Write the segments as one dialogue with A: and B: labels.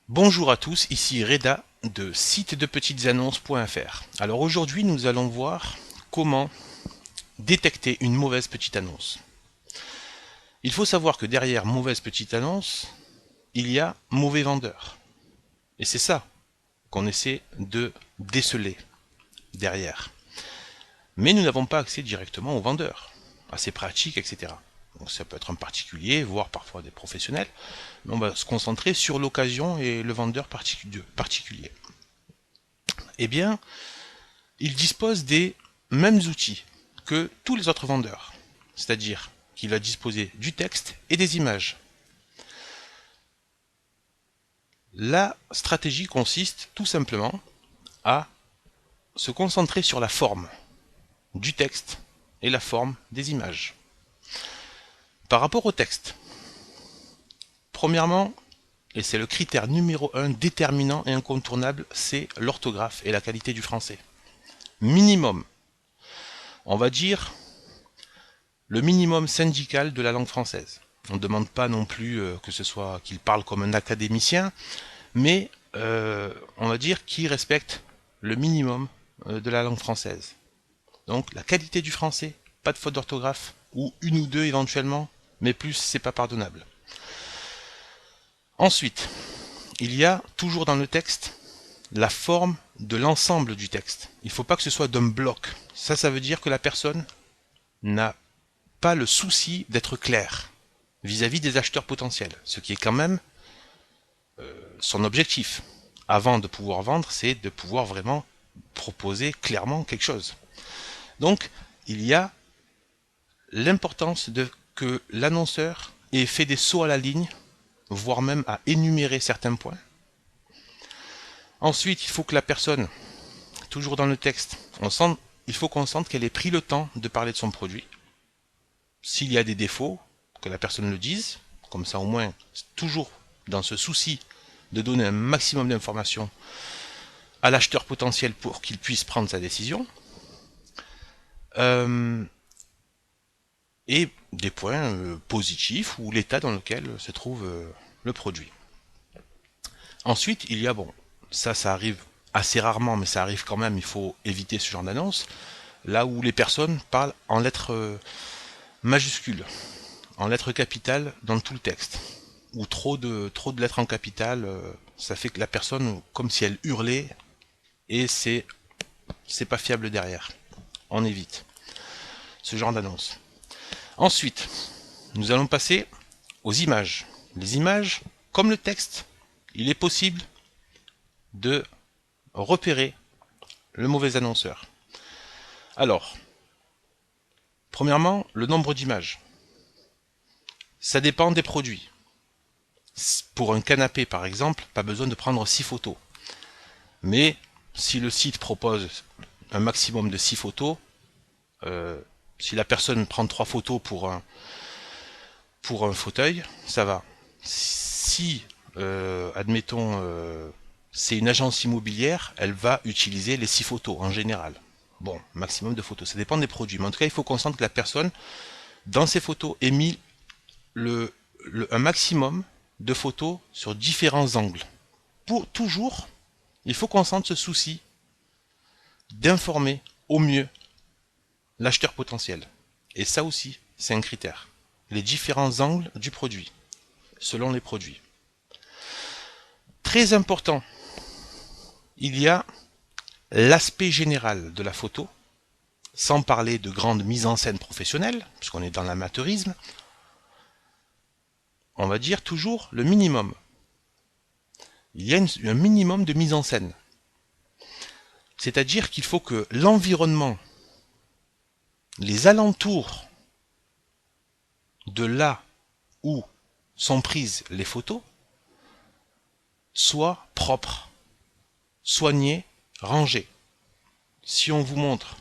A: Bonjour à tous, ici Reda de sitesdepetitesannonces.fr. Alors aujourd'hui nous allons voir comment détecter une mauvaise petite annonce. Il faut savoir que derrière mauvaise petite annonce, il y a mauvais vendeur. Et c'est ça qu'on essaie de déceler derrière. Mais nous n'avons pas accès directement aux vendeurs, à ses pratiques, etc. Donc ça peut être un particulier, voire parfois des professionnels, mais on va se concentrer sur l'occasion et le vendeur particulier. Eh bien, il dispose des mêmes outils que tous les autres vendeurs, c'est-à-dire qu'il va disposer du texte et des images. La stratégie consiste tout simplement à se concentrer sur la forme du texte et la forme des images. Par rapport au texte, premièrement, et c'est le critère numéro 1 déterminant et incontournable, c'est l'orthographe et la qualité du français. Minimum, on va dire le minimum syndical de la langue française. On ne demande pas non plus que ce soit qu'il parle comme un académicien, mais on va dire qu'il respecte le minimum de la langue française. Donc la qualité du français, pas de faute d'orthographe, ou une ou deux éventuellement, mais plus c'est pas pardonnable. Ensuite, il y a toujours dans le texte la forme de l'ensemble du texte. Il ne faut pas que ce soit d'un bloc. Ça veut dire que la personne n'a pas le souci d'être clair vis-à-vis des acheteurs potentiels, ce qui est quand même son objectif. Avant de pouvoir vendre, c'est de pouvoir vraiment proposer clairement quelque chose. Donc, il y a l'importance de que l'annonceur ait fait des sauts à la ligne, voire même à énumérer certains points. Ensuite, il faut que la personne, toujours dans le texte, il faut qu'on sente qu'elle ait pris le temps de parler de son produit. S'il y a des défauts, que la personne le dise, comme ça au moins, toujours dans ce souci de donner un maximum d'informations à l'acheteur potentiel pour qu'il puisse prendre sa décision. Et des points positifs ou l'état dans lequel se trouve le produit. Ensuite, il y a, bon, ça arrive assez rarement, mais ça arrive quand même, il faut éviter ce genre d'annonce, là où les personnes parlent en lettres majuscules, en lettres capitales dans tout le texte, ou trop de lettres en capitales, ça fait que la personne, comme si elle hurlait, et c'est pas fiable derrière. On évite ce genre d'annonce. Ensuite, nous allons passer aux images. Les images, comme le texte, il est possible de repérer le mauvais annonceur. Alors, premièrement, le nombre d'images. Ça dépend des produits. Pour un canapé, par exemple, pas besoin de prendre 6 photos. Mais si le site propose un maximum de 6 photos, si la personne prend 3 photos pour un fauteuil, ça va. Si, admettons, c'est une agence immobilière, elle va utiliser les 6 photos en général. Bon, maximum de photos, ça dépend des produits. Mais en tout cas, il faut qu'on sente que la personne, dans ses photos, ait mis un maximum de photos sur différents angles. Pour toujours, il faut qu'on sente ce souci d'informer au mieux l'acheteur potentiel. Et ça aussi, c'est un critère. Les différents angles du produit, selon les produits. Très important, il y a l'aspect général de la photo, sans parler de grande mise en scène professionnelle, puisqu'on est dans l'amateurisme. On va dire toujours le minimum. Il y a un minimum de mise en scène. C'est-à-dire qu'il faut que l'environnement, les alentours de là où sont prises les photos, soient propres, soignés, rangés. Si on vous montre,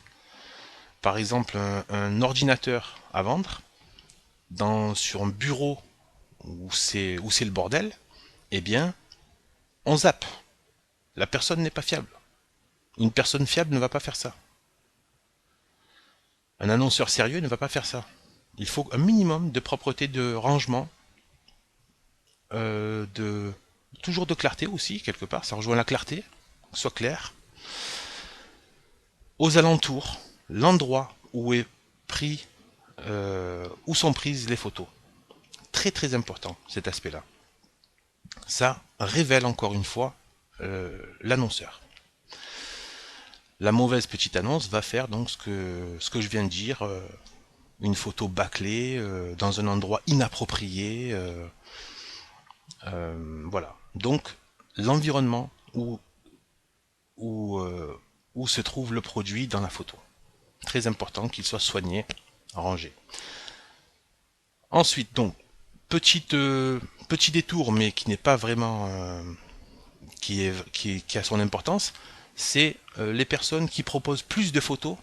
A: par exemple, un ordinateur à vendre, sur un bureau où c'est le bordel, eh bien, on zappe. La personne n'est pas fiable. Une personne fiable ne va pas faire ça. Un annonceur sérieux ne va pas faire ça. Il faut un minimum de propreté, de rangement, toujours de clarté aussi, quelque part, ça rejoint la clarté, soit clair. Aux alentours, l'endroit où est pris, où sont prises les photos. Très très important cet aspect-là. Ça révèle encore une fois l'annonceur. La mauvaise petite annonce va faire donc ce que je viens de dire, une photo bâclée, dans un endroit inapproprié, voilà. Donc l'environnement où, où se trouve le produit dans la photo. Très important qu'il soit soigné, rangé. Ensuite, donc, petit détour, mais qui n'est pas vraiment, qui a son importance, c'est les personnes qui proposent plus de photos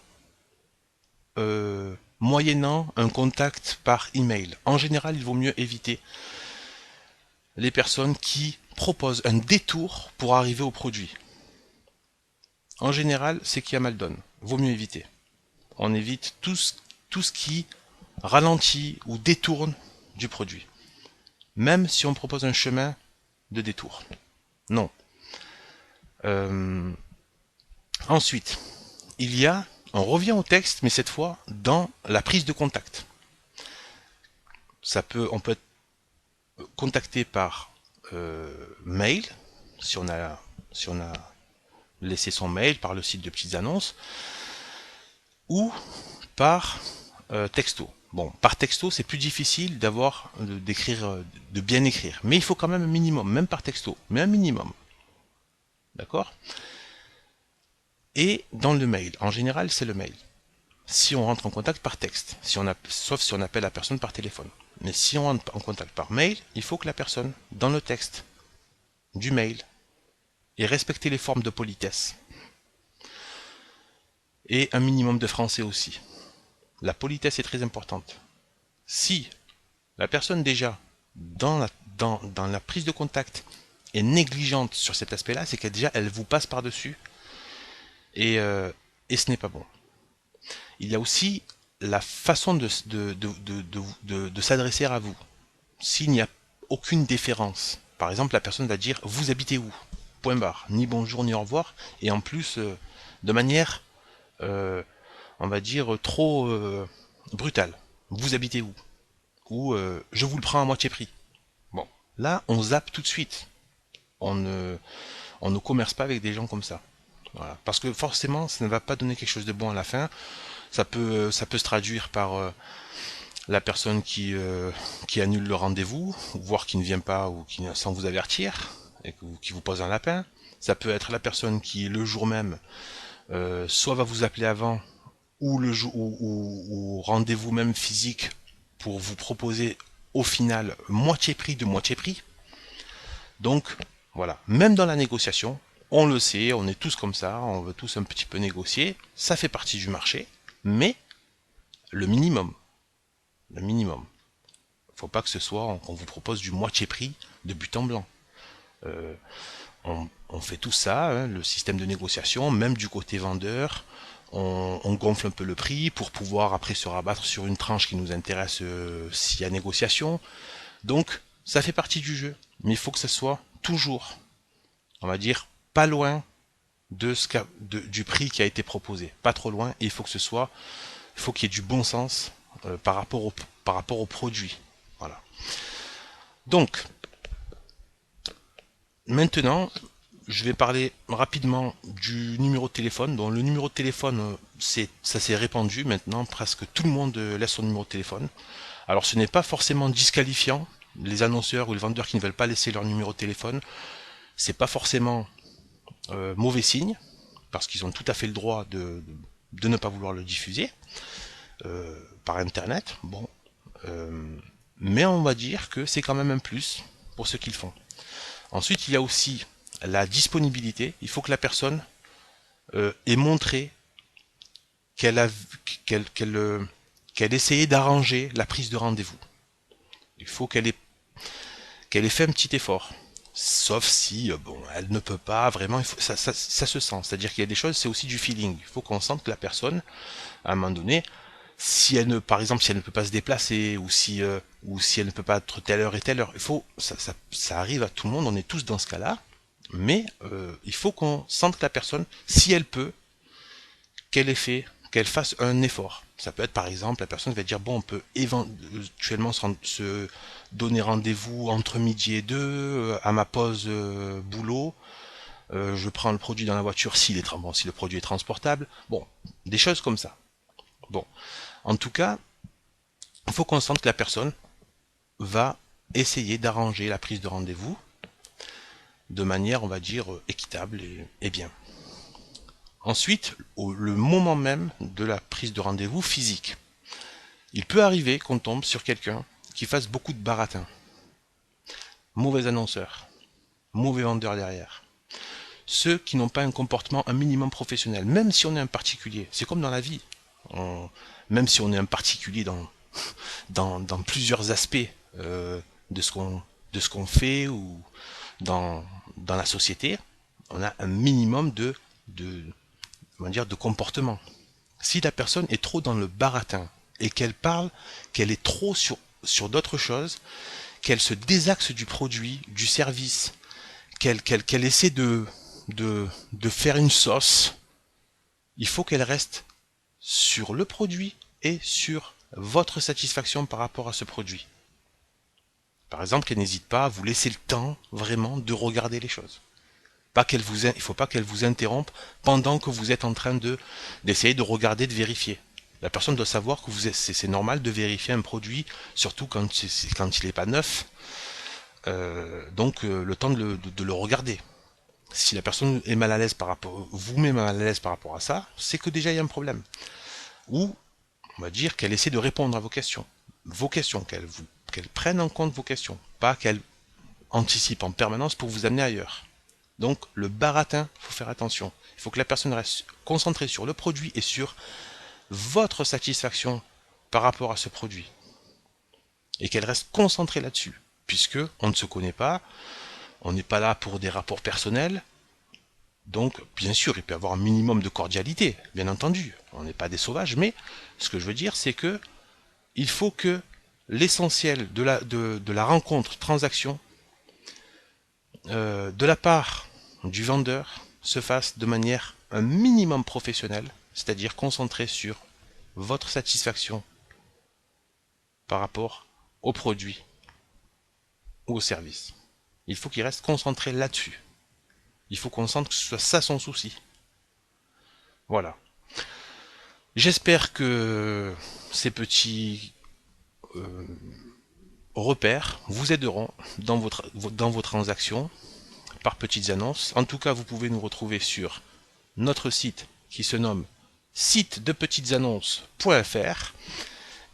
A: moyennant un contact par email. En général, il vaut mieux éviter les personnes qui proposent un détour pour arriver au produit. En général, c'est qui a mal donne. Vaut mieux éviter. On évite tout ce qui ralentit ou détourne du produit. Même si on propose un chemin de détour. Non. Ensuite, on revient au texte, mais cette fois dans la prise de contact. On peut être contacté par mail, si on a laissé son mail par le site de petites annonces, ou par texto. Bon, par texto, c'est plus difficile de bien écrire, mais il faut quand même un minimum, même par texto, mais un minimum. D'accord? Et dans le mail, en général, c'est le mail. Si on rentre en contact par texte, sauf si on appelle la personne par téléphone. Mais si on rentre en contact par mail, il faut que la personne, dans le texte du mail, ait respecté les formes de politesse. Et un minimum de français aussi. La politesse est très importante. Si la personne déjà, dans la prise de contact, est négligente sur cet aspect-là, c'est qu'elle déjà, elle vous passe par-dessus, et ce n'est pas bon. Il y a aussi la façon de s'adresser à vous. S'il n'y a aucune déférence, par exemple, la personne va dire « Vous habitez où ?» Point barre. Ni bonjour, ni au revoir. Et en plus, de manière, on va dire, trop brutale. « Vous habitez où ?» Ou « Je vous le prends à moitié prix. » Bon, là, on zappe tout de suite. On ne commerce pas avec des gens comme ça. Voilà. Parce que forcément, ça ne va pas donner quelque chose de bon à la fin. Ça peut se traduire par la personne qui annule le rendez-vous, voire qui ne vient pas ou qui sans vous avertir, et qui vous pose un lapin. Ça peut être la personne qui, le jour même, soit va vous appeler avant, ou ou rendez-vous même physique pour vous proposer au final moitié prix de moitié prix. Donc voilà, même dans la négociation, on le sait, on est tous comme ça, on veut tous un petit peu négocier, ça fait partie du marché, mais le minimum. Le minimum. Faut pas que ce soit qu'on vous propose du moitié prix de but en blanc. On fait tout ça, hein, le système de négociation, même du côté vendeur, on gonfle un peu le prix pour pouvoir après se rabattre sur une tranche qui nous intéresse s'il y a négociation. Donc, ça fait partie du jeu, mais il faut que ça soit toujours, on va dire, pas loin du prix qui a été proposé, pas trop loin, et il faut qu'il y ait du bon sens par rapport au produit. Voilà. Donc, maintenant, je vais parler rapidement du numéro de téléphone. Donc, le numéro de téléphone, ça s'est répandu maintenant, presque tout le monde laisse son numéro de téléphone. Alors, ce n'est pas forcément disqualifiant. Les annonceurs ou les vendeurs qui ne veulent pas laisser leur numéro de téléphone, c'est pas forcément mauvais signe, parce qu'ils ont tout à fait le droit de ne pas vouloir le diffuser par internet. Bon, mais on va dire que c'est quand même un plus pour ce qu'ils font. Ensuite, il y a aussi la disponibilité. Il faut que la personne ait montré qu'elle essayait d'arranger la prise de rendez-vous. Il faut qu'elle ait fait un petit effort. Sauf si, elle ne peut pas vraiment, ça se sent. C'est-à-dire qu'il y a des choses, c'est aussi du feeling. Il faut qu'on sente que la personne, à un moment donné, par exemple, si elle ne peut pas se déplacer, ou si ou si elle ne peut pas être telle heure et telle heure. Ça arrive à tout le monde, on est tous dans ce cas-là, mais il faut qu'on sente que la personne, si elle peut, qu'elle fasse un effort. Ça peut être par exemple, la personne va dire, bon, on peut éventuellement se donner rendez-vous entre midi et 2 à ma pause boulot. Je prends le produit dans la voiture si le produit est transportable. Bon, des choses comme ça. Bon, en tout cas, il faut qu'on sente que la personne va essayer d'arranger la prise de rendez-vous de manière, on va dire, équitable et bien. Ensuite, le moment même de la prise de rendez-vous physique. Il peut arriver qu'on tombe sur quelqu'un qui fasse beaucoup de baratin. Mauvais annonceur, mauvais vendeur derrière. Ceux qui n'ont pas un comportement un minimum professionnel, même si on est un particulier. C'est comme dans la vie. Même si on est un particulier dans plusieurs aspects de ce qu'on fait ou dans la société, on a un minimum de comportement. Si la personne est trop dans le baratin et qu'elle parle, qu'elle est trop sur d'autres choses, qu'elle se désaxe du produit, du service, qu'elle essaie de faire une sauce, il faut qu'elle reste sur le produit et sur votre satisfaction par rapport à ce produit. Par exemple, qu'elle n'hésite pas à vous laisser le temps vraiment de regarder les choses. Il ne faut pas qu'elle vous interrompe pendant que vous êtes en train d'essayer de regarder, de vérifier. La personne doit savoir que c'est normal de vérifier un produit, surtout quand il n'est pas neuf. Donc le temps de le regarder. Si la personne est mal à l'aise vous-même mal à l'aise par rapport à ça, c'est que déjà il y a un problème. Ou on va dire qu'elle essaie de répondre à vos questions, qu'elle prenne en compte vos questions, pas qu'elle anticipe en permanence pour vous amener ailleurs. Donc le baratin, il faut faire attention. Il faut que la personne reste concentrée sur le produit et sur votre satisfaction par rapport à ce produit. Et qu'elle reste concentrée là-dessus. Puisque on ne se connaît pas, on n'est pas là pour des rapports personnels. Donc, bien sûr, il peut y avoir un minimum de cordialité, bien entendu. On n'est pas des sauvages, mais ce que je veux dire, c'est que il faut que l'essentiel de la rencontre, transaction, de la part du vendeur se fasse de manière un minimum professionnelle, c'est-à-dire concentré sur votre satisfaction par rapport au produit ou au service. Il faut qu'il reste concentré là-dessus. Il faut qu'on sente que ce soit ça son souci. Voilà. J'espère que ces petits repères vous aideront dans vos transactions par petites annonces. En tout cas, vous pouvez nous retrouver sur notre site qui se nomme site-de-petites-annonces.fr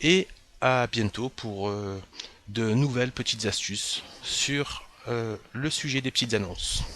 A: et à bientôt pour de nouvelles petites astuces sur le sujet des petites annonces.